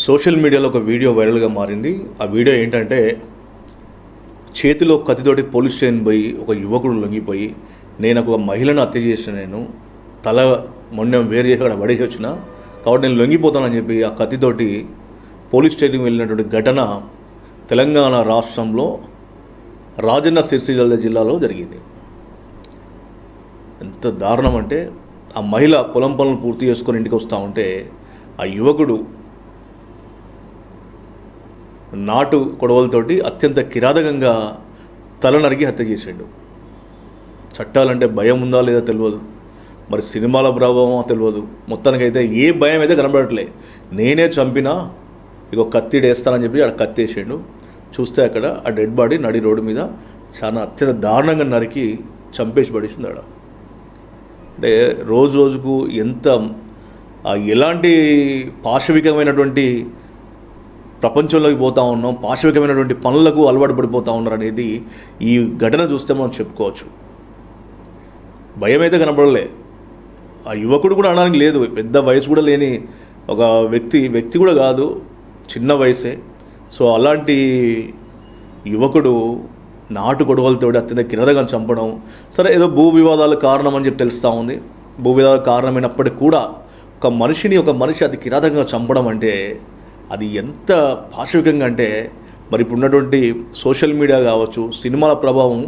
Social మీడియాలో ఒక video వైరల్గా మారింది. ఆ వీడియో ఏంటంటే, చేతిలో కత్తితోటి పోలీస్ స్టేషన్ పోయి ఒక యువకుడు లొంగిపోయి, నేను ఒక మహిళను హత్య చేసిన, నేను తల మొండెం వేరు చేసి అక్కడ పడేసి వచ్చిన, కాబట్టి నేను లొంగిపోతానని చెప్పి ఆ కత్తితోటి పోలీస్ స్టేషన్కి వెళ్ళినటువంటి ఘటన తెలంగాణ రాష్ట్రంలో రాజన్న సిరిసిల్ల జిల్లాలో జరిగింది. ఎంత దారుణం అంటే, ఆ మహిళ పొలం పనులు పూర్తి చేసుకొని ఇంటికి వస్తూ ఉంటే ఆ యువకుడు నాటు కొడవలతోటి అత్యంత కిరాతకంగా తల నరికి హత్య చేశాడు. చట్టాలంటే భయం ఉందా లేదా తెలియదు, మరి సినిమాల ప్రభావమో తెలియదు. మొత్తానికైతే ఏ భయం అయితే కనబడట్లే. నేనే చంపినా ఇక కత్తిడేస్తానని చెప్పి ఆడ కత్తేసాడు. చూస్తే అక్కడ ఆ డెడ్ బాడీ నడి రోడ్డు మీద చాలా అత్యంత దారుణంగా నరికి చంపేసి పడేసింది ఆడ. అంటే రోజు రోజుకు ఎంత ఎలాంటి పాశవికమైనటువంటి ప్రపంచంలోకి పోతూ ఉన్నాం, పాశవికమైనటువంటి పనులకు అలవాటు పడిపోతూ ఉన్నారు అనేది ఈ ఘటన చూస్తే మనం చెప్పుకోవచ్చు. భయం అయితే కనపడలే. ఆ యువకుడు కూడా అనడానికి లేదు, పెద్ద వయసు కూడా లేని ఒక వ్యక్తి కూడా కాదు, చిన్న వయసే. సో అలాంటి యువకుడు నాటు గొడవలతో అత్యంత కిరాతకంగా చంపడం, సరే ఏదో భూ వివాదాలు కారణం అని చెప్పి తెలుస్తూ ఉంది. భూ వివాదాలు కారణమైనప్పటికీ కూడా ఒక మనిషి అతి కిరాతకంగా చంపడం అంటే అది ఎంత పాశవికంగా అంటే, మరి ఇప్పుడు ఉన్నటువంటి సోషల్ మీడియా కావచ్చు, సినిమాల ప్రభావం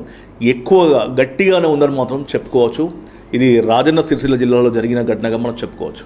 ఎక్కువగా గట్టిగానే ఉందని మాత్రం చెప్పుకోవచ్చు. ఇది రాజన్న సిరిసిల్ల జిల్లాలో జరిగిన ఘటనగా మనం చెప్పుకోవచ్చు.